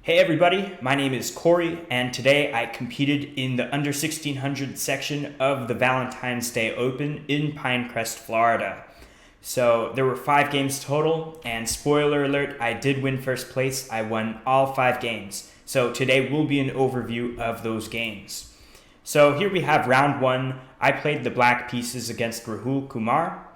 Hey everybody, my name is Corey, and today I competed in the under 1600 section of the Valentine's Day Open in Pinecrest, Florida. So there were 5 games total, and spoiler alert, I did win first place. I won all 5 games. So today will be an overview of those games. So here we have round 1. I played the black pieces against Rahul Kumar.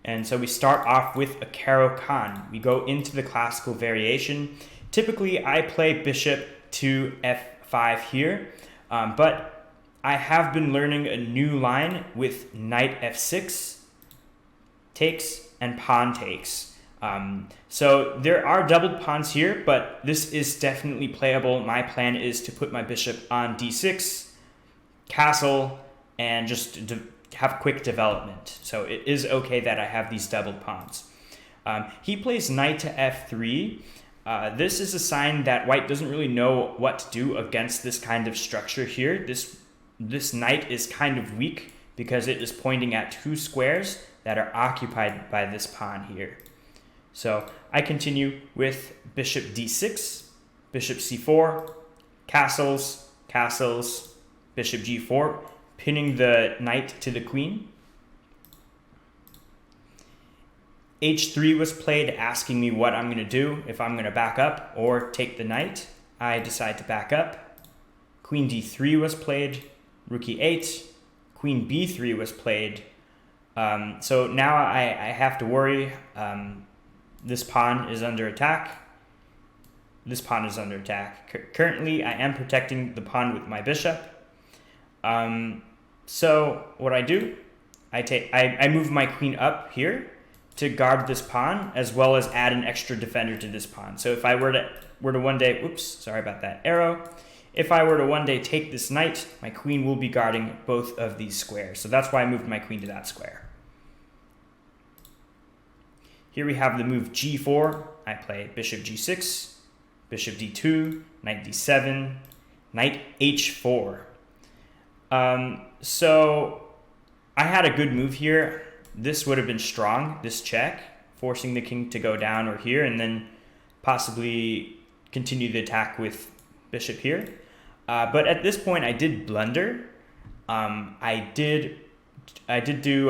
And so we start off with a Caro Khan. We go into the classical variation. Typically, I play bishop to f5 here, but I have been learning a new line with knight f6 takes and pawn takes. So there are doubled pawns here, but this is definitely playable. My plan is to put my bishop on d6, castle, and just have quick development. So it is okay that I have these doubled pawns. He plays knight to f3. This is a sign that white doesn't really know what to do against this kind of structure here. This knight is kind of weak because it is pointing at 2 squares that are occupied by this pawn here. So I continue with bishop d6, bishop c4, castles, bishop g4, pinning the knight to the queen. h3 was played, asking me what I'm going to do, if I'm going to back up or take the knight. I decide to back up. Queen d3 was played, rook e8, queen b3 was played. So now I have to worry. This pawn is under attack. This pawn is under attack. Currently, I am protecting the pawn with my bishop. So what I do, I move my queen up here to guard this pawn, as well as add an extra defender to this pawn. So if I were to one day, oops, sorry about that arrow. If I were to one day take this knight, my queen will be guarding both of these squares. So that's why I moved my queen to that square. Here we have the move g4. I play bishop g6, bishop d2, knight d7, knight h4. So I had a good move here. This would have been strong, this check, forcing the king to go down or here, and then possibly continue the attack with bishop here. But at this point, I did blunder. I did do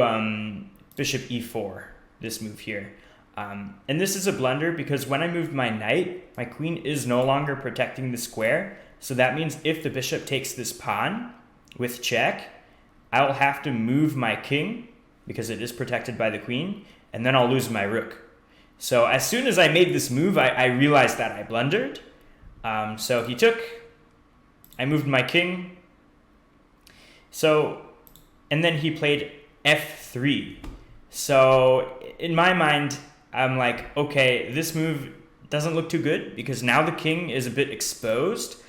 bishop e4, this move here. And this is a blunder because when I moved my knight, my queen is no longer protecting the square. So that means if the bishop takes this pawn with check, I will have to move my king because it is protected by the queen, and then I'll lose my rook. So as soon as I made this move, I realized that I blundered. So he took, I moved my king. So, and then he played f3. So in my mind, I'm like, okay, this move doesn't look too good because now the king is a bit exposed.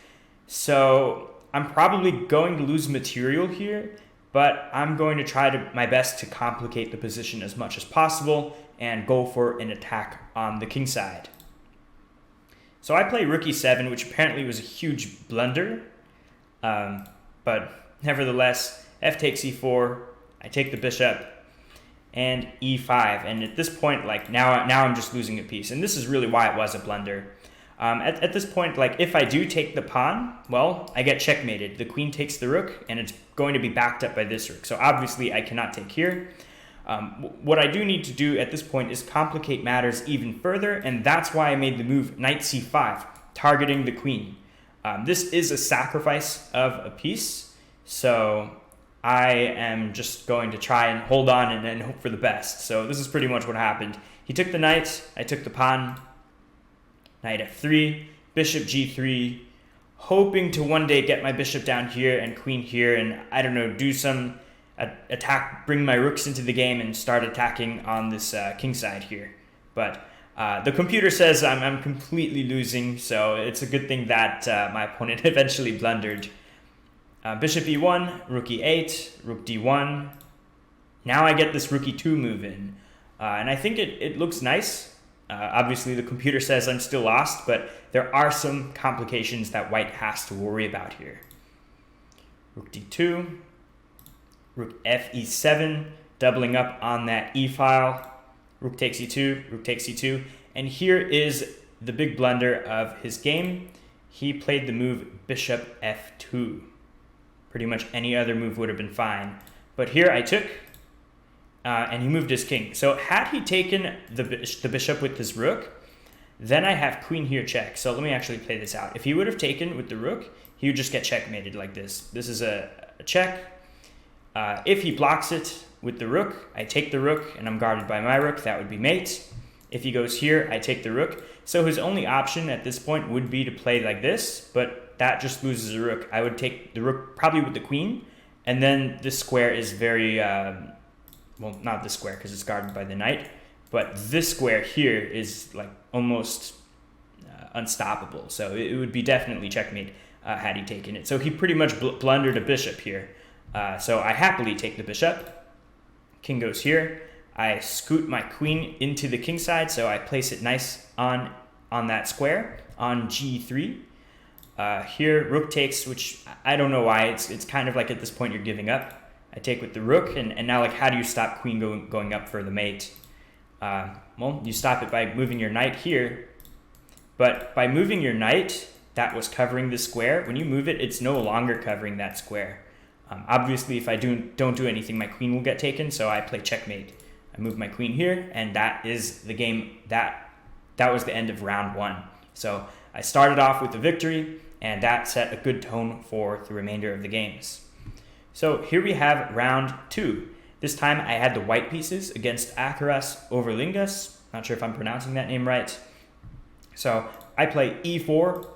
So I'm probably going to lose material here, but I'm going to try my best to complicate the position as much as possible and go for an attack on the king side. So I play rook e7, which apparently was a huge blunder. But nevertheless, f takes e4, I take the bishop, and e5. And at this point, like now I'm just losing a piece. And this is really why it was a blunder. At this point, like if I do take the pawn, well, I get checkmated. The queen takes the rook, and it's going to be backed up by this rook. So obviously, I cannot take here. What I do need to do at this point is complicate matters even further, and that's why I made the move knight c5, targeting the queen. This is a sacrifice of a piece, so I am just going to try and hold on and hope for the best. So this is pretty much what happened. He took the knight, I took the pawn. Knight f3, bishop g3, hoping to one day get my bishop down here and queen here and, I don't know, do some attack, bring my rooks into the game and start attacking on this king side here. But the computer says I'm completely losing, so it's a good thing that my opponent eventually blundered. Bishop e1, rook e8, rook d1. Now I get this rook e2 move in. And I think it looks nice. Obviously, the computer says I'm still lost, but there are some complications that white has to worry about here. Rook d2, rook f e7, doubling up on that e file. Rook takes e2, rook takes e2. And here is the big blunder of his game. he played the move bishop f2. Pretty much any other move would have been fine. But here I took, and he moved his king. So had he taken the bishop with his rook, then I have queen here check. So let me actually play this out. If he would have taken with the rook, he would just get checkmated like this. This is a check. If he blocks it with the rook, I take the rook, and I'm guarded by my rook. That would be mate. If he goes here, I take the rook. So his only option at this point would be to play like this, but that just loses a rook. I would take the rook probably with the queen, and then this square is very, well, not this square because it's guarded by the knight, but this square here is like almost unstoppable. So it would be definitely checkmate had he taken it. So he pretty much blundered a bishop here. So I happily take the bishop. King goes here. I scoot my queen into the king side, so I place it nice on that square on g3. Here rook takes, which I don't know why. It's kind of like at this point you're giving up. I take with the rook, and now like how do you stop queen going up for the mate? Well, you stop it by moving your knight here, but by moving your knight that was covering the square, when you move it, it's no longer covering that square. Obviously, if I don't do anything, my queen will get taken, so I play checkmate. I move my queen here, and that is the game. That was the end of round 1. So I started off with the victory, and that set a good tone for the remainder of the games. So here we have round 2. This time I had the white pieces against Akaras Overlingas. Not sure if I'm pronouncing that name right. So I play e4,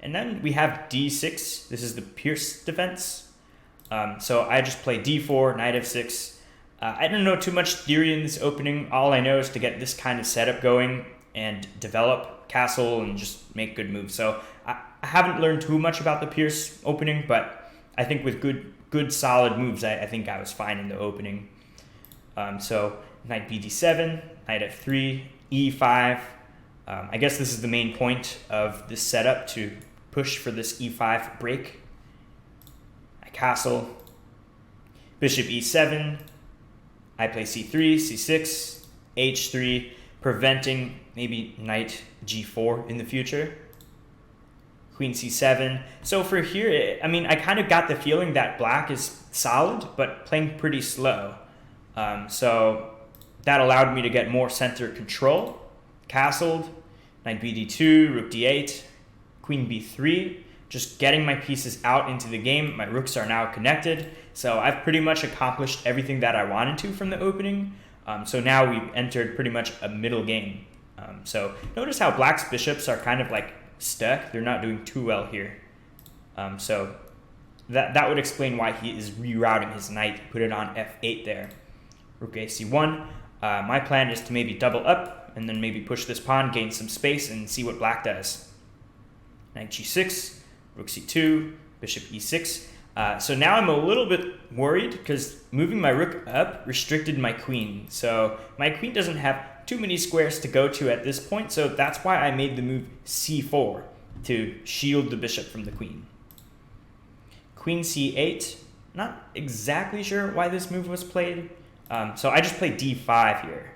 and then we have d6. This is the Pierce defense. So I just play d4, knight f6. I don't know too much theory in this opening. All I know is to get this kind of setup going and develop castle and just make good moves. So I haven't learned too much about the Pierce opening, but I think with good solid moves, I think I was fine in the opening. So knight bd7, knight f3, e5. I guess this is the main point of this setup, to push for this e5 break. I castle, bishop e7. I play c3, c6, h3, preventing maybe knight g4 in the future. Queen c7. So for here, I mean, I kind of got the feeling that black is solid, but playing pretty slow. So that allowed me to get more center control. Castled, knight bd2, rook d8, queen b3. Just getting my pieces out into the game. My rooks are now connected. So I've pretty much accomplished everything that I wanted to from the opening. So now we've entered pretty much a middle game. So notice how black's bishops are kind of like stuck. They're not doing too well here. So that would explain why he is rerouting his knight, put it on f8 there. Rook ac1. My plan is to maybe double up and then maybe push this pawn, gain some space, and see what black does. Knight g6. Rook c2, bishop e6. So now I'm a little bit worried because moving my rook up restricted my queen. So my queen doesn't have too many squares to go to at this point. So that's why I made the move c4 to shield the bishop from the queen. Queen c8. Not exactly sure why this move was played. So I just played d5 here.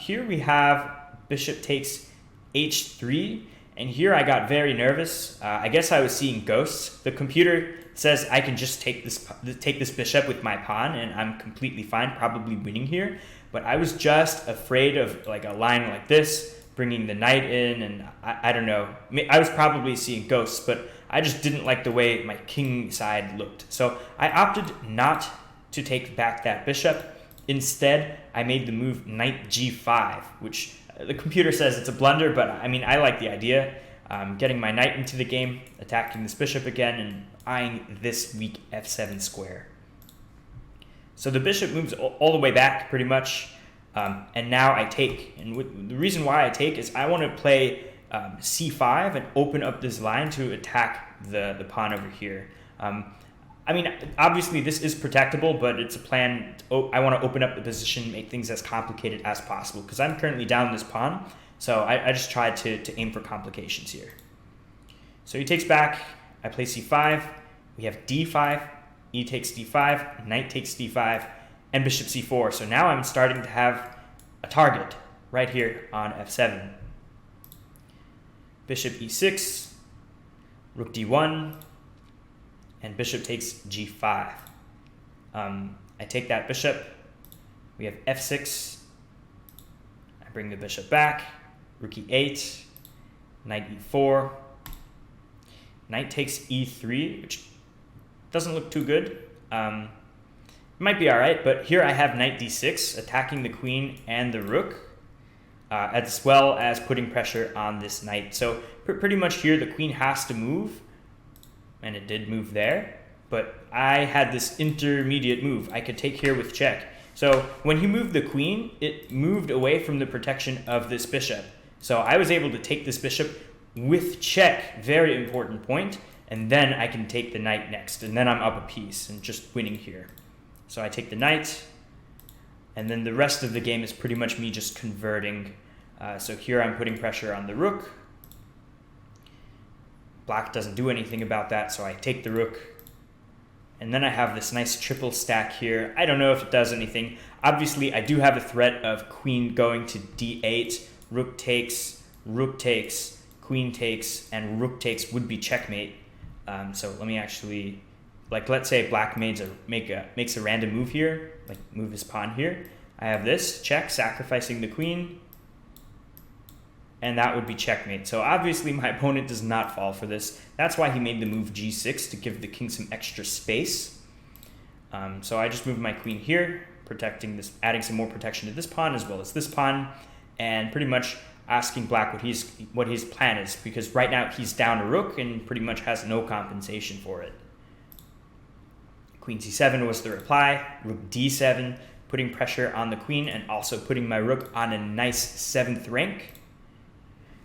Here we have bishop takes h3. And here I got very nervous. I guess I was seeing ghosts. The computer says I can just take this bishop with my pawn, and I'm completely fine, probably winning here. But I was just afraid of like a line like this, bringing the knight in, and I don't know. I was probably seeing ghosts, but I just didn't like the way my king side looked. So I opted not to take back that bishop. Instead, I made the move knight g5, which the computer says it's a blunder, but I mean, I like the idea. Getting my knight into the game, attacking this bishop again, and eyeing this weak f7 square. So the bishop moves all the way back pretty much, and now I take. And the reason why I take is I want to play c5 and open up this line to attack the pawn over here. I mean, obviously this is protectable, but it's a plan. I want to open up the position, make things as complicated as possible, because I'm currently down this pawn. So I just tried to aim for complications here. So he takes back, I play c5, we have d5, e takes d5, knight takes d5, and bishop c4. So now I'm starting to have a target right here on f7. Bishop e6, rook d1, and bishop takes g5. I take that bishop. We have f6. I bring the bishop back. Rook e8, knight e4. Knight takes e3, which doesn't look too good. Might be all right, but here I have knight d6 attacking the queen and the rook, as well as putting pressure on this knight. So pretty much here the queen has to move, and it did move there, but I had this intermediate move. I could take here with check. So when he moved the queen, it moved away from the protection of this bishop. So I was able to take this bishop with check, very important point, and then I can take the knight next, and then I'm up a piece and just winning here. So I take the knight, and then the rest of the game is pretty much me just converting. So here I'm putting pressure on the rook. Black doesn't do anything about that, so I take the rook. And then I have this nice triple stack here. I don't know if it does anything. Obviously, I do have a threat of queen going to d8, rook takes, queen takes, and rook takes would be checkmate. So let me actually, let's say black makes a random move here, like move his pawn here. I have this, check, sacrificing the queen, and that would be checkmate. So obviously my opponent does not fall for this. That's why he made the move g6 to give the king some extra space. So I just moved my queen here, protecting this, adding some more protection to this pawn as well as this pawn, and pretty much asking black what his plan is, because right now he's down a rook and pretty much has no compensation for it. Queen c7 was the reply, rook d7, putting pressure on the queen and also putting my rook on a nice 7th rank.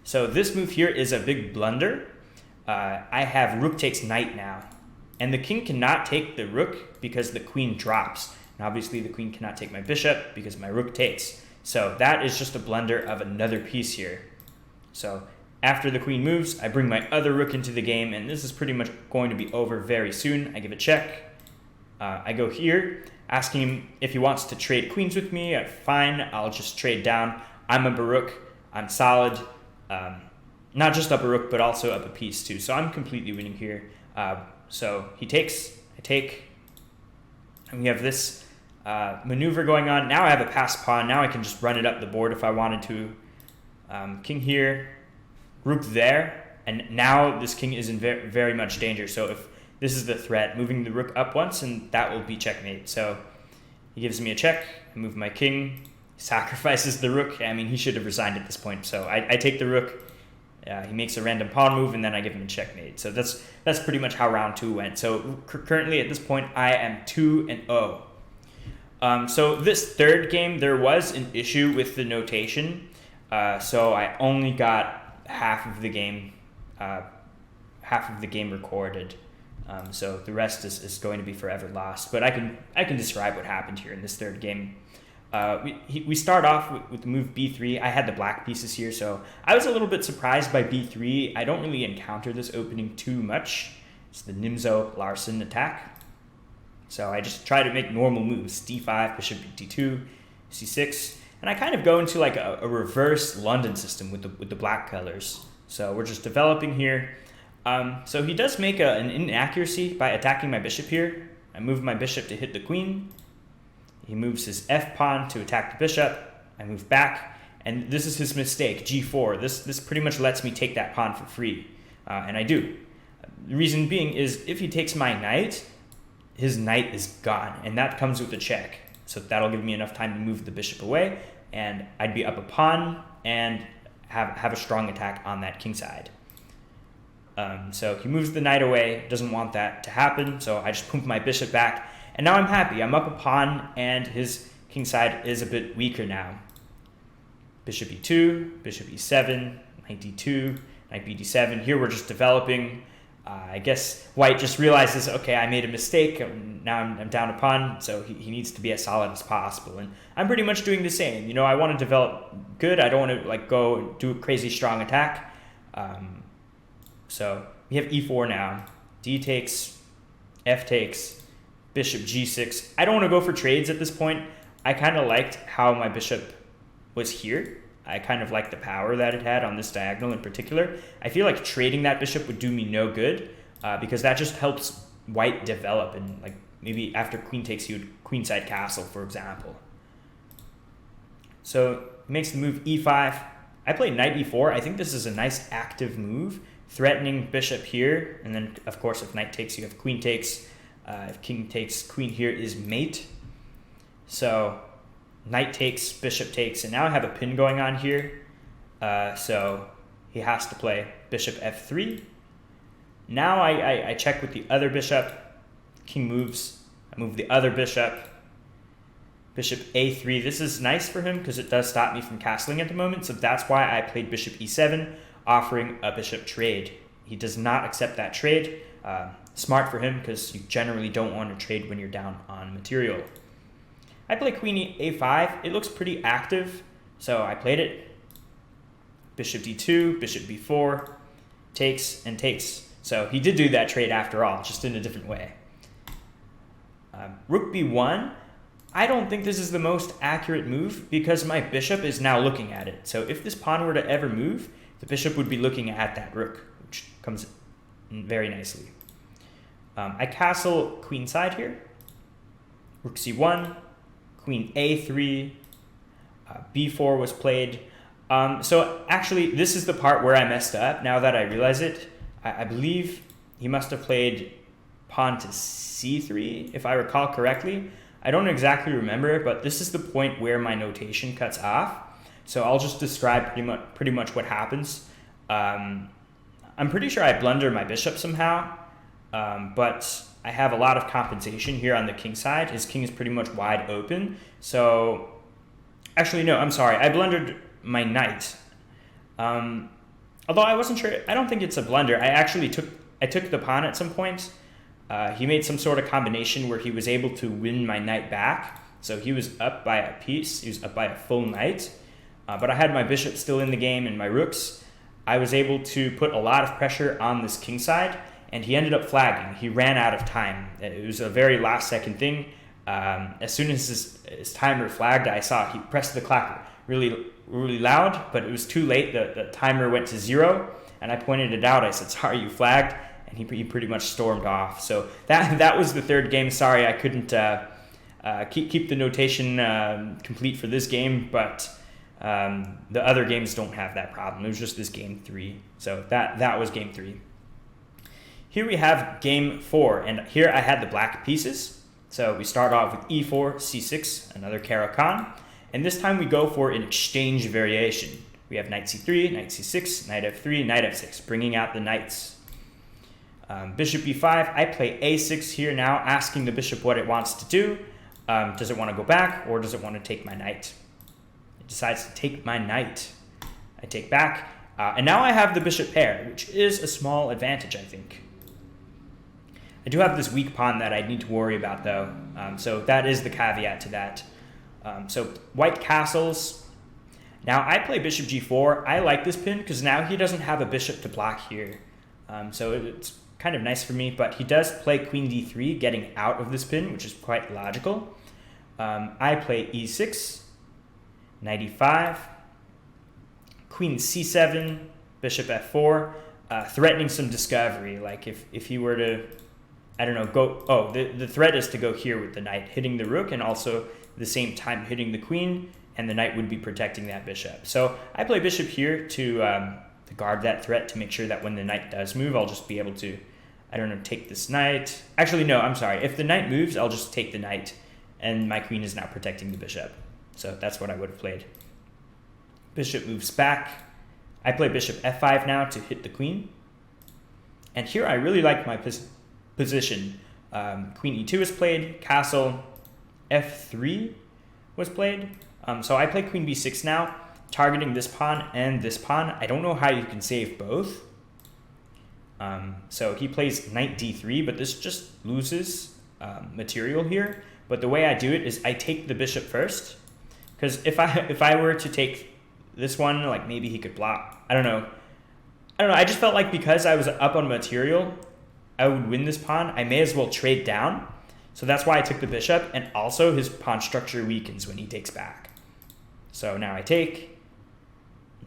So this move here is a big blunder. I have rook takes knight now, and the king cannot take the rook because the queen drops. And obviously the queen cannot take my bishop because my rook takes. So that is just a blunder of another piece here. So after the queen moves, I bring my other rook into the game, and this is pretty much going to be over very soon. I give a check. I go here, asking him if he wants to trade queens with me. Fine, I'll just trade down. I'm up a rook. I'm solid. Not just up a rook, but also up a piece too. So I'm completely winning here. So he takes, I take, and we have this maneuver going on. Now I have a passed pawn. Now I can just run it up the board if I wanted to. King here, rook there, and now this king is in very much danger. So if this is the threat, moving the rook up once, and that will be checkmate. So he gives me a check. I move my king, sacrifices the rook. I mean, he should have resigned at this point. So I take the rook. He makes a random pawn move, and then I give him a checkmate. So that's pretty much how round 2 went. So currently at this point, I am 2-0. So this third game, there was an issue with the notation. So I only got half of the game recorded. So the rest is going to be forever lost. But I can describe what happened here in this third game. We start off with the move b3. I had the black pieces here, so I was a little bit surprised by b3. I don't really encounter this opening too much. It's the Nimzo-Larsen attack. So I just try to make normal moves, d5, bishop d2, c6, and I kind of go into like a reverse London system with the black colors. So we're just developing here. So he does make an inaccuracy by attacking my bishop here. I move my bishop to hit the queen. He moves his f-pawn to attack the bishop. I move back, and this is his mistake, g4. This pretty much lets me take that pawn for free, and I do. The reason being is if he takes my knight, his knight is gone, and that comes with a check. So that'll give me enough time to move the bishop away, and I'd be up a pawn and have a strong attack on that king side. So he moves the knight away, doesn't want that to happen, so I just pump my bishop back. And now I'm happy. I'm up a pawn, and his king side is a bit weaker now. Bishop e2, bishop e7, knight d2, knight bd7. Here we're just developing. I guess white just realizes, okay, I made a mistake. Now I'm down a pawn, so he needs to be as solid as possible. And I'm pretty much doing the same. You know, I want to develop good. I don't want to like go and do a crazy strong attack. So we have e4 now. D takes, f takes, bishop g6. I don't want to go for trades at this point. I kind of liked how my bishop was here. I kind of like the power that it had on this diagonal in particular. I feel like trading that bishop would do me no good because that just helps white develop, and like maybe after queen takes, you would queenside castle, for example. So he makes the move e5. I play knight e4. I think this is a nice active move, threatening bishop here, and then of course if knight takes, you have queen takes. If king takes, queen here is mate. So knight takes, bishop takes, and now I have a pin going on here. So he has to play bishop f3. Now I check with the other bishop. King moves. I move the other bishop. Bishop a3. This is nice for him because it does stop me from castling at the moment. So that's why I played bishop e7, offering a bishop trade. He does not accept that trade. Smart for him because you generally don't want to trade when you're down on material. I play queen a5. It looks pretty active, so I played it. Bishop d2, bishop b4, takes and takes. So he did do that trade after all, just in a different way. Rook b1. I don't think this is the most accurate move because my bishop is now looking at it. So if this pawn were to ever move, the bishop would be looking at that rook, which comes in very nicely. I castle queenside here. Rook c1, queen a3, b4 was played. So actually, this is the part where I messed up. Now that I realize it, I believe he must have played pawn to c3, if I recall correctly. I don't exactly remember, but this is the point where my notation cuts off. So I'll just describe pretty much what happens. I'm pretty sure I blunder my bishop somehow, but I have a lot of compensation here on the king side. His king is pretty much wide open. So actually, no, I'm sorry. I blundered my knight. Although I wasn't sure. I don't think it's a blunder. I actually took the pawn at some point. He made some sort of combination where he was able to win my knight back. So he was up by a piece. He was up by a full knight. But I had my bishop still in the game and my rooks. I was able to put a lot of pressure on this king side, and he ended up flagging. He ran out of time. It was a very last second thing. As soon as his timer flagged, I saw he pressed the clock really loud, but it was too late. The timer went to 0, and I pointed it out. I said, "Sorry, you flagged," and he pretty much stormed off. So that was the third game. Sorry, I couldn't keep the notation complete for this game, but the other games don't have that problem. It was just this game 3. So that was game 3. Here we have game 4, and here I had the black pieces. So we start off with e4, c6, another Caro-Kann, and this time we go for an exchange variation. We have knight c3, knight c6, knight f3, knight f6, bringing out the knights. Bishop e5, I play a6 here now, asking the bishop what it wants to do. Does it want to go back, or does it want to take my knight? It decides to take my knight. I take back, and now I have the bishop pair, which is a small advantage, I think. I do have this weak pawn that I need to worry about, though, so that is the caveat to that. So white castles. Now I play bishop g4. I like this pin because now he doesn't have a bishop to block here. So it's kind of nice for me, but he does play queen d3, getting out of this pin, which is quite logical. I play e6, knight e5, queen c7, bishop f4, threatening some discovery. Like if he were to, I don't know, go, oh, the threat is to go here with the knight, hitting the rook, and also at the same time hitting the queen, and the knight would be protecting that bishop. So I play bishop here to guard that threat, to make sure that when the knight does move, I'll just be able to, I don't know, take this knight. Actually, no, I'm sorry. If the knight moves, I'll just take the knight, and my queen is now protecting the bishop. So that's what I would have played. Bishop moves back. I play bishop f5 now to hit the queen. And here I really like my position. Queen e2 is played. Castle f3 was played. So I play queen b6 now, targeting this pawn and this pawn. I don't know how you can save both. So he plays knight d3, but this just loses material here. But the way I do it is I take the bishop first, because if I were to take this one, like maybe he could block. I don't know. I just felt like because I was up on material, I would win this pawn. I may as well trade down. So that's why I took the bishop, and also his pawn structure weakens when he takes back. So now I take,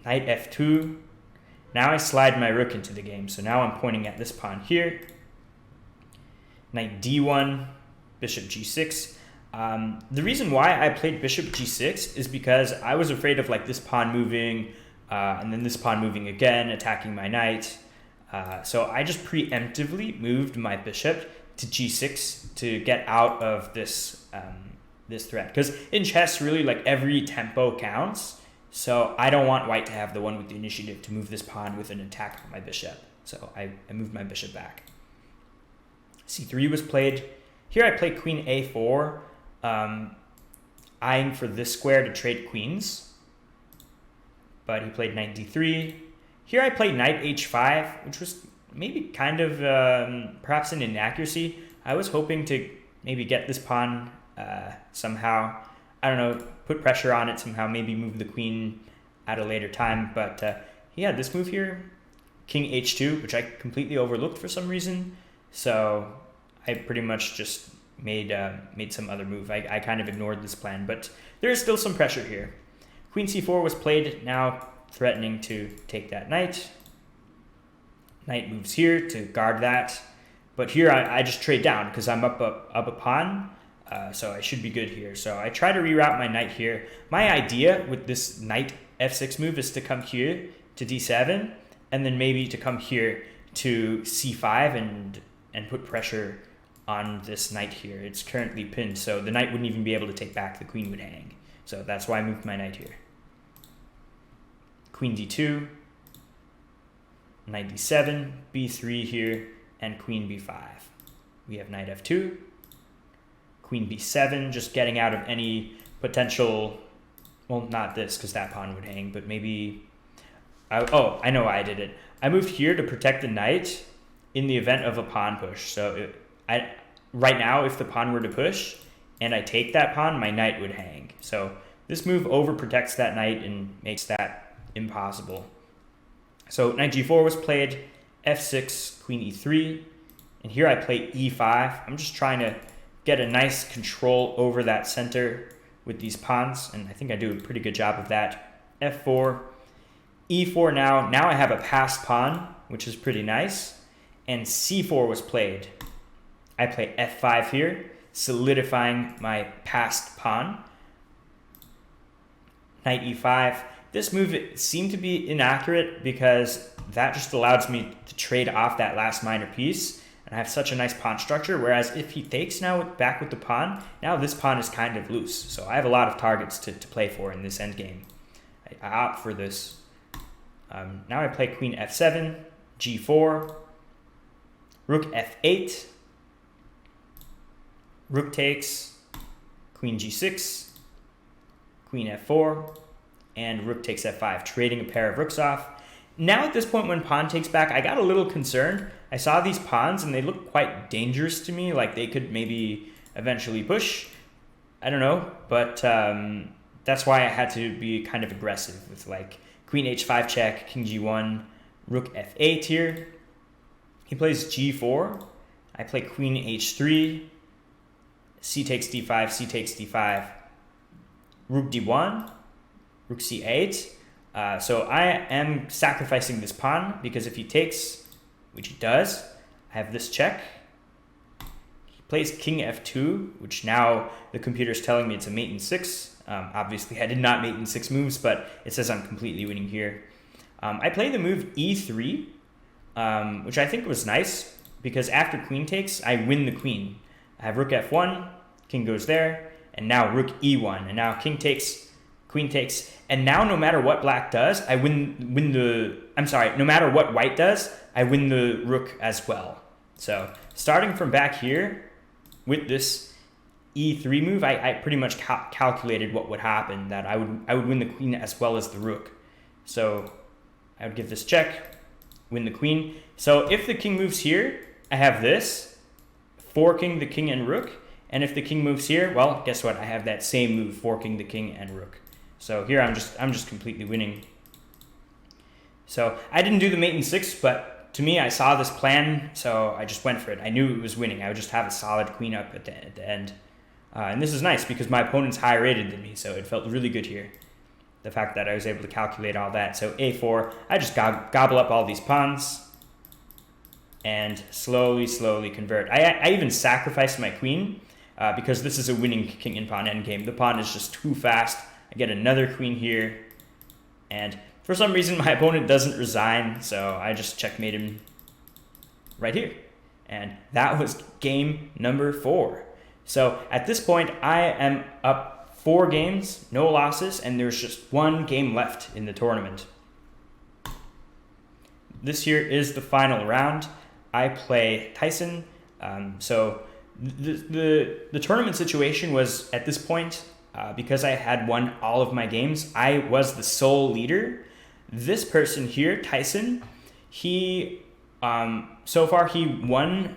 knight f2. Now I slide my rook into the game, so now I'm pointing at this pawn here. Knight d1, bishop g6. The reason why I played bishop g6 is because I was afraid of like this pawn moving, and then this pawn moving again, attacking my knight. So I just preemptively moved my bishop to g6 to get out of this this threat. Because in chess, really, like every tempo counts. So I don't want white to have the one with the initiative to move this pawn with an attack on my bishop. So I moved my bishop back. c3 was played. Here I play queen a4, eyeing for this square to trade queens. But he played knight d3. Here I played knight h5, which was maybe kind of perhaps an inaccuracy. I was hoping to maybe get this pawn somehow, I don't know, put pressure on it somehow, maybe move the queen at a later time. But he had this move here, king h2, which I completely overlooked for some reason. So I pretty much just made some other move. I kind of ignored this plan, but there is still some pressure here. Queen c4 was played, now threatening to take that knight. Knight moves here to guard that. But here I just trade down because I'm up a pawn. So I should be good here. So I try to reroute my knight here. My idea with this knight f6 move is to come here to d7 and then maybe to come here to c5 and put pressure on this knight here. It's currently pinned, so the knight wouldn't even be able to take back. The queen would hang. So that's why I moved my knight here. Queen d2, knight d7, b3 here, and queen b5. We have knight f2, queen b7, just getting out of any potential, well, not this, because that pawn would hang, but maybe, I know why I did it. I moved here to protect the knight in the event of a pawn push. So right now, if the pawn were to push, and I take that pawn, my knight would hang. So this move overprotects that knight and makes that impossible. So knight g4 was played, f6, queen e3, and here I play e5. I'm just trying to get a nice control over that center with these pawns, and I think I do a pretty good job of that. f4, e4 now. Now I have a passed pawn, which is pretty nice, and c4 was played. I play f5 here, solidifying my passed pawn. Knight e5. This move seemed to be inaccurate because that just allows me to trade off that last minor piece, and I have such a nice pawn structure, whereas if he takes now back with the pawn, now this pawn is kind of loose. So I have a lot of targets to play for in this endgame. I opt for this. Now I play queen f7, g4, rook f8, rook takes, queen g6, queen f4, and rook takes f5, trading a pair of rooks off. Now at this point when pawn takes back, I got a little concerned. I saw these pawns and they look quite dangerous to me, like they could maybe eventually push. I don't know, but that's why I had to be kind of aggressive with like queen h5 check, king g1, rook f8 here. He plays g4. I play queen h3, c takes d5, c takes d5, rook d1, rook c8. So I am sacrificing this pawn because if he takes, which he does, I have this check. He plays king f2, which now the computer is telling me it's a mate in 6. Obviously, I did not mate in 6 moves, but it says I'm completely winning here. I play the move e3, which I think was nice because after queen takes, I win the queen. I have rook f1, king goes there, and now rook e1, and now king takes, queen takes, and now no matter what black does, I no matter what white does, I win the rook as well. So starting from back here with this e3 move, I pretty much calculated what would happen, that I would win the queen as well as the rook. So I would give this check, win the queen. So if the king moves here, I have this, forking the king and rook. And if the king moves here, well, guess what? I have that same move, forking the king and rook. So here I'm just completely winning. So I didn't do the mate in 6, but to me, I saw this plan, so I just went for it. I knew it was winning. I would just have a solid queen up at the end. And this is nice because my opponent's higher rated than me, so it felt really good here. the fact that I was able to calculate all that. So a4, I just gobble up all these pawns and slowly convert. I even sacrificed my queen because this is a winning king and pawn endgame. The pawn is just too fast. I get another queen here, and for some reason my opponent doesn't resign, so I just checkmate him right here. And that was game number 4. So at this point, I am up 4 games, no losses, and there's just 1 game left in the tournament. This here is the final round. I play Tyson. So the tournament situation was, at this point, because I had won all of my games, I was the sole leader. This person here, Tyson, he so far he won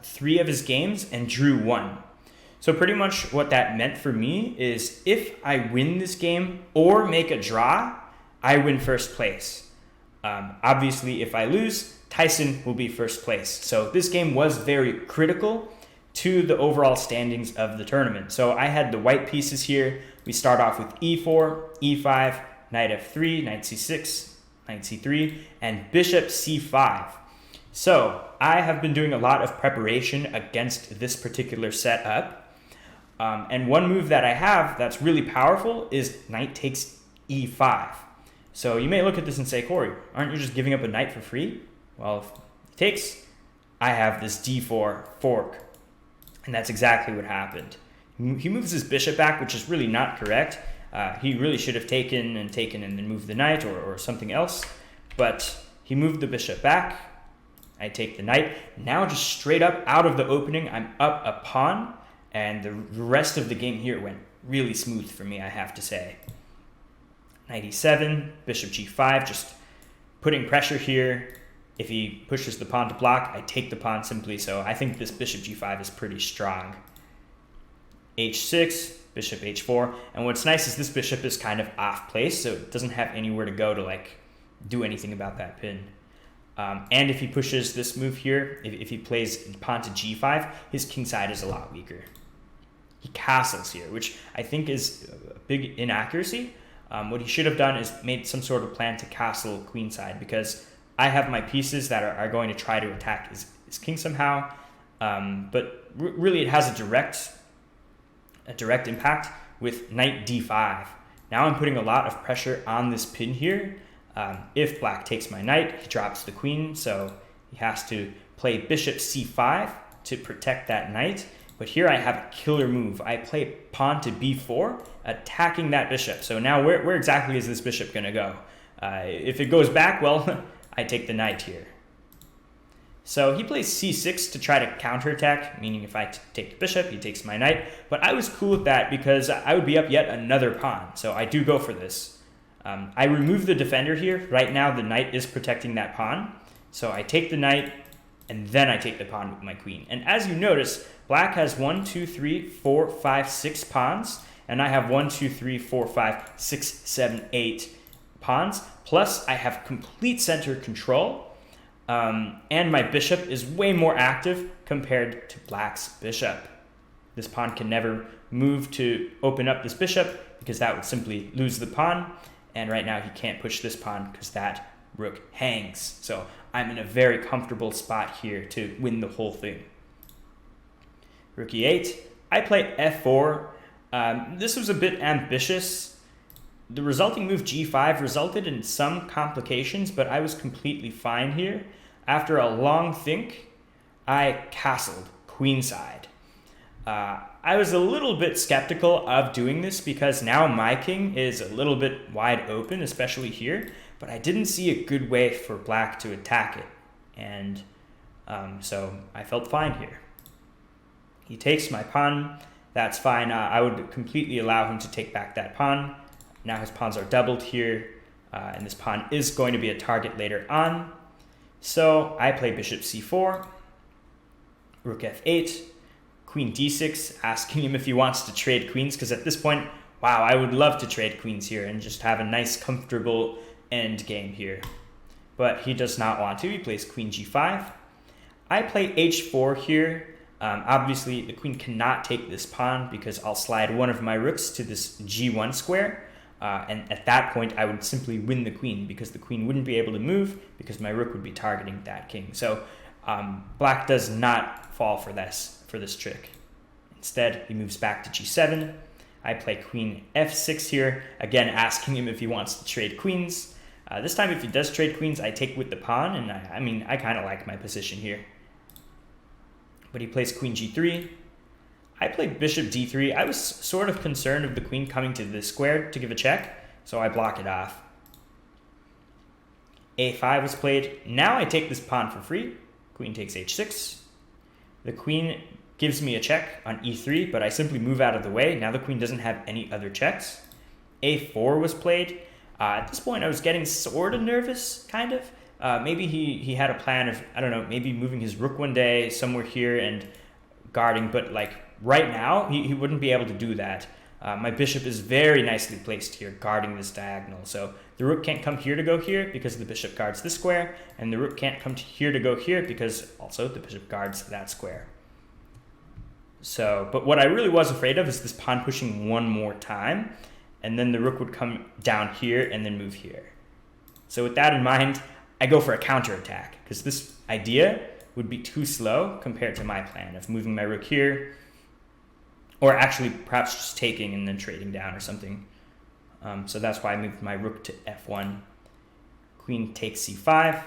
3 of his games and drew 1. So pretty much what that meant for me is if I win this game or make a draw, I win first place. Obviously, if I lose, Tyson will be first place. So this game was very critical to the overall standings of the tournament. So I had the white pieces here. We start off with e4, e5, knight f3, knight c6, knight c3, and bishop c5. So I have been doing a lot of preparation against this particular setup. And one move that I have that's really powerful is knight takes e5. So you may look at this and say, Corey, aren't you just giving up a knight for free? Well, if he takes, I have this d4 fork. And that's exactly what happened. He moves his bishop back, which is really not correct. He really should have taken and then moved the knight or something else. But he moved the bishop back. I take the knight. Now just straight up out of the opening, I'm up a pawn. And the rest of the game here went really smooth for me, I have to say. Knight e7, bishop g5, just putting pressure here. If he pushes the pawn to block, I take the pawn simply. So I think this bishop g5 is pretty strong. h6, bishop h4. And what's nice is this bishop is kind of off place, so it doesn't have anywhere to go to like do anything about that pin. And if he pushes this move here, if he plays pawn to g5, his king side is a lot weaker. He castles here, which I think is a big inaccuracy. What he should have done is made some sort of plan to castle queenside, because I have my pieces that are going to try to attack his king somehow. But really it has a direct impact with knight d5. Now I'm putting a lot of pressure on this pin here. If black takes my knight, he drops the queen, so he has to play bishop c5 to protect that knight. But here I have a killer move. I play pawn to b4, attacking that bishop. So now where exactly is this bishop going to go? If it goes back, well, I take the knight here. So he plays c6 to try to counterattack, meaning if I take the bishop, he takes my knight. But I was cool with that because I would be up yet another pawn. So I do go for this. I remove the defender here. Right now, the knight is protecting that pawn. So I take the knight, and then I take the pawn with my queen. And as you notice, black has 1, 2, 3, 4, 5, 6 pawns. And I have 1, 2, 3, 4, 5, 6, 7, 8 pawns. Plus, I have complete center control. And my bishop is way more active compared to black's bishop. This pawn can never move to open up this bishop because that would simply lose the pawn. And right now he can't push this pawn because that rook hangs. So I'm in a very comfortable spot here to win the whole thing. Rook e8. I play f4. This was a bit ambitious. The resulting move g5 resulted in some complications, but I was completely fine here. After a long think, I castled queenside. I was a little bit skeptical of doing this because now my king is a little bit wide open, especially here, but I didn't see a good way for black to attack it. And so I felt fine here. He takes my pawn. That's fine. I would completely allow him to take back that pawn. Now his pawns are doubled here, and this pawn is going to be a target later on. So I play bishop c4, rook f8, queen d6, asking him if he wants to trade queens, because at this point, wow, I would love to trade queens here and just have a nice, comfortable end game here. But he does not want to. He plays queen g5. I play h4 here. Obviously, the queen cannot take this pawn because I'll slide one of my rooks to this g1 square. And at that point, I would simply win the queen because the queen wouldn't be able to move because my rook would be targeting that king. So black does not fall for this trick. Instead, he moves back to g7. I play queen f6 here, again asking him if he wants to trade queens. This time, if he does trade queens, I take with the pawn, and I kind of like my position here. But he plays queen g3. I played bishop d3. I was sort of concerned of the queen coming to this square to give a check, so I block it off. a5 was played. Now I take this pawn for free. Queen takes h6. The queen gives me a check on e3, but I simply move out of the way. Now the queen doesn't have any other checks. a4 was played. At this point, I was getting sort of nervous, kind of. Maybe he had a plan of, I don't know, maybe moving his rook one day somewhere here and guarding, but like right now, he wouldn't be able to do that. My bishop is very nicely placed here, guarding this diagonal. So the rook can't come here to go here because the bishop guards this square, and the rook can't come here to go here because also the bishop guards that square. So, but what I really was afraid of is this pawn pushing one more time, and then the rook would come down here and then move here. So with that in mind, I go for a counterattack because this idea would be too slow compared to my plan of moving my rook here, or actually perhaps just taking and then trading down or something. So that's why I moved my rook to f1. Queen takes c5,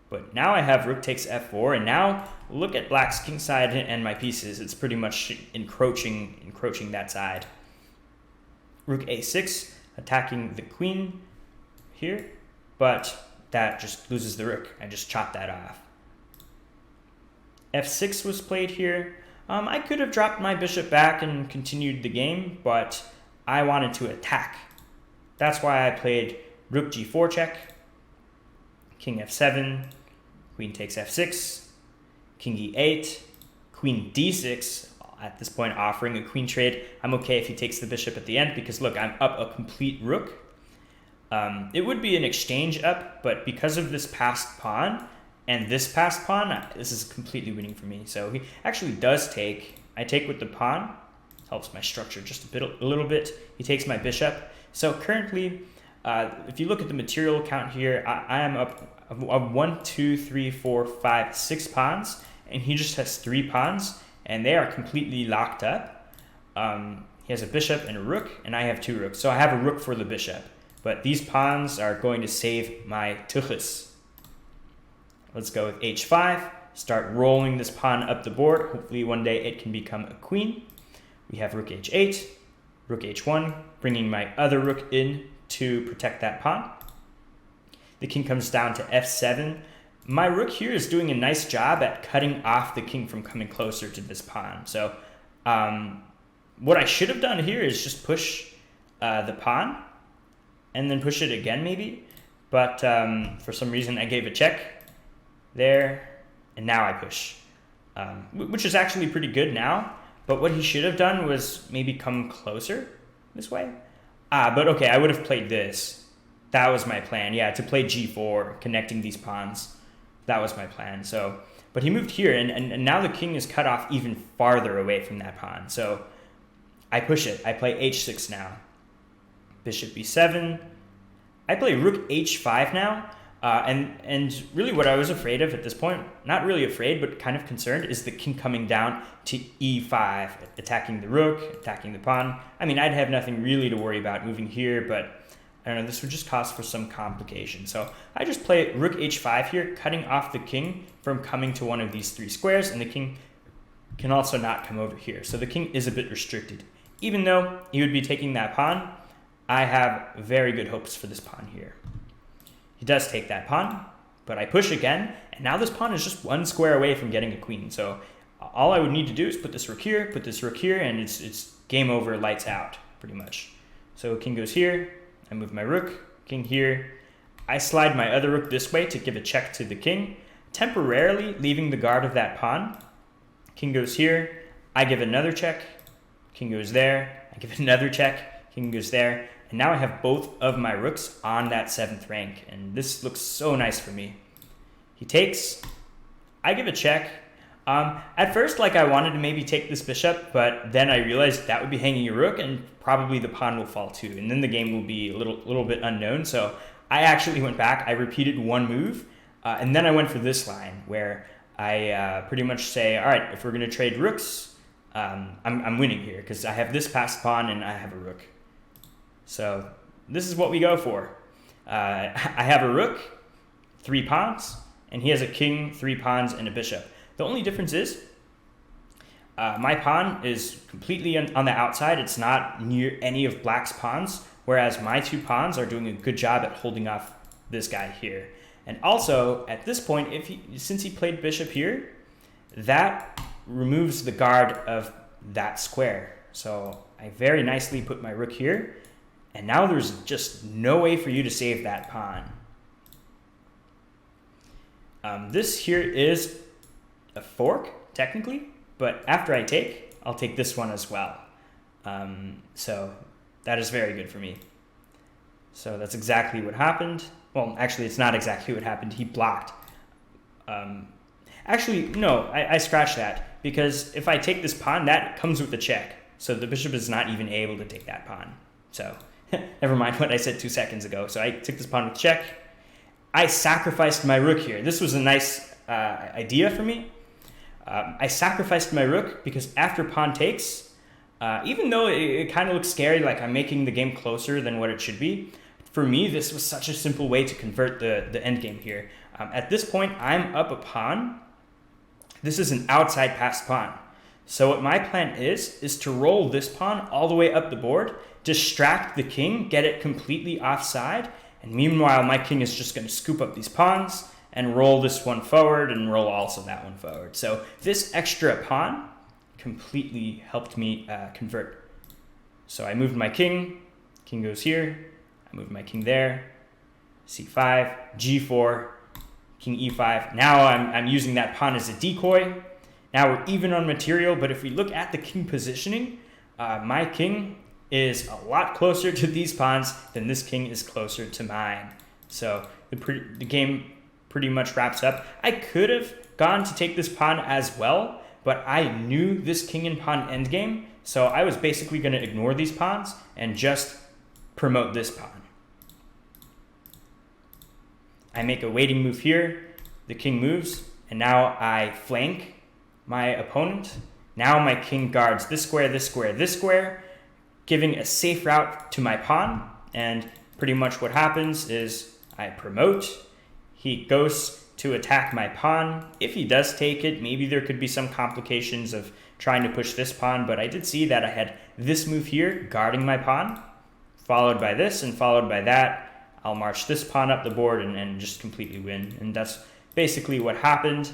but now I have rook takes f4, and now look at black's king side and my pieces. It's pretty much encroaching that side. Rook a6, attacking the queen here, but that just loses the rook. I just chop that off. f6 was played here. I could have dropped my bishop back and continued the game, but I wanted to attack. That's why I played rook g4 check, king f7, queen takes f6, king e8, queen d6, at this point offering a queen trade. I'm okay if he takes the bishop at the end because look, I'm up a complete rook. It would be an exchange up, but because of this passed pawn and this passed pawn, this is completely winning for me. So he actually does take. I take with the pawn. Helps my structure just a little bit. He takes my bishop. So currently, if you look at the material count here, I am up 1, 2, 3, 4, 5, 6 pawns, and he just has 3 pawns, and they are completely locked up. He has a bishop and a rook, and I have 2 rooks. So I have a rook for the bishop, but these pawns are going to save my tuchus. Let's go with h5, start rolling this pawn up the board. Hopefully one day it can become a queen. We have rook h8, rook h1, bringing my other rook in to protect that pawn. The king comes down to f7. My rook here is doing a nice job at cutting off the king from coming closer to this pawn. So what I should have done here is just push the pawn and then push it again maybe. But for some reason I gave a check there, and now I push, which is actually pretty good now. But what he should have done was maybe come closer this way. But okay, I would have played this. That was my plan. Yeah, to play g4, connecting these pawns. That was my plan. So, but he moved here, and now the king is cut off even farther away from that pawn. So I push it. I play h6 now. Bishop b7. I play rook h5 now. And really what I was afraid of at this point, not really afraid, but kind of concerned, is the king coming down to e5, attacking the rook, attacking the pawn. I mean, I'd have nothing really to worry about moving here, but I don't know, this would just cause for some complication. So I just play rook h5 here, cutting off the king from coming to one of these 3 squares, and the king can also not come over here. So the king is a bit restricted. Even though he would be taking that pawn, I have very good hopes for this pawn here. He does take that pawn, but I push again, and now this pawn is just 1 square away from getting a queen. So all I would need to do is put this rook here, and it's game over, lights out, pretty much. So king goes here, I move my rook, king here. I slide my other rook this way to give a check to the king, temporarily leaving the guard of that pawn. King goes here, I give another check, king goes there, I give another check, king goes there. And now I have both of my rooks on that 7th rank, and this looks so nice for me. He takes, I give a check. At first, like, I wanted to maybe take this bishop, but then I realized that would be hanging a rook, and probably the pawn will fall too, and then the game will be a little bit unknown. So I actually went back. I repeated one move, and then I went for this line where I pretty much say, all right, if we're going to trade rooks, I'm winning here because I have this passed pawn and I have a rook. So this is what we go for. I have a rook, 3 pawns, and he has a king, 3 pawns, and a bishop. The only difference is my pawn is completely on the outside. It's not near any of black's pawns, whereas my 2 pawns are doing a good job at holding off this guy here. And also, at this point, since he played bishop here, that removes the guard of that square. So I very nicely put my rook here, and now there's just no way for you to save that pawn. This here is a fork, technically, but after I take, I'll take this one as well. So that is very good for me. So that's exactly what happened. Well, actually, it's not exactly what happened. He blocked. Actually, no, I scratched that, because if I take this pawn, that comes with a check. So the bishop is not even able to take that pawn. So never mind what I said 2 seconds ago. So I took this pawn with check. I sacrificed my rook here. This was a nice idea for me. I sacrificed my rook because after pawn takes, even though it kind of looks scary, like I'm making the game closer than what it should be, for me, this was such a simple way to convert the endgame here. At this point, I'm up a pawn. This is an outside passed pawn. So what my plan is to roll this pawn all the way up the board, distract the king, get it completely offside, and meanwhile, my king is just going to scoop up these pawns and roll this one forward and roll also that one forward. So this extra pawn completely helped me convert. So I moved my king goes here, I moved my king there, c5, g4, king e5. Now I'm using that pawn as a decoy. Now we're even on material, but if we look at the king positioning, my king is a lot closer to these pawns than this king is closer to mine. So the game pretty much wraps up. I could have gone to take this pawn as well, but I knew this king and pawn endgame, so I was basically going to ignore these pawns and just promote this pawn. I make a waiting move here, the king moves, and now I flank my opponent. Now my king guards this square, this square, this square, giving a safe route to my pawn, and pretty much what happens is I promote. He goes to attack my pawn. If he does take it, maybe there could be some complications of trying to push this pawn, but I did see that I had this move here guarding my pawn, followed by this and followed by that. I'll march this pawn up the board and just completely win, and that's basically what happened.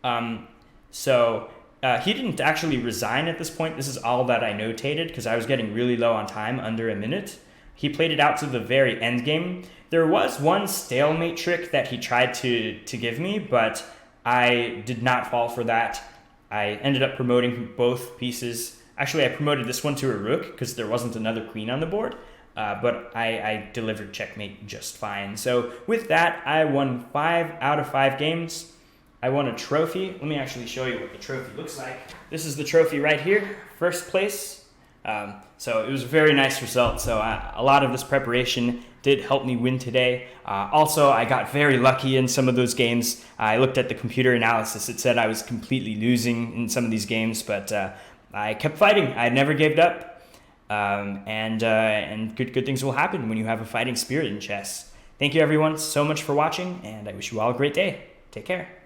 He didn't actually resign at this point. This is all that I notated because I was getting really low on time, under a minute. He played it out to the very end game. There was one stalemate trick that he tried to give me, but I did not fall for that. I ended up promoting both pieces. Actually, I promoted this one to a rook because there wasn't another queen on the board, but I delivered checkmate just fine. So with that, I won 5 out of 5 games. I won a trophy. Let me actually show you what the trophy looks like. This is the trophy right here, first place. So it was a very nice result. So a lot of this preparation did help me win today. Also, I got very lucky in some of those games. I looked at the computer analysis. It said I was completely losing in some of these games, but I kept fighting. I never gave up. And good things will happen when you have a fighting spirit in chess. Thank you everyone so much for watching, and I wish you all a great day. Take care.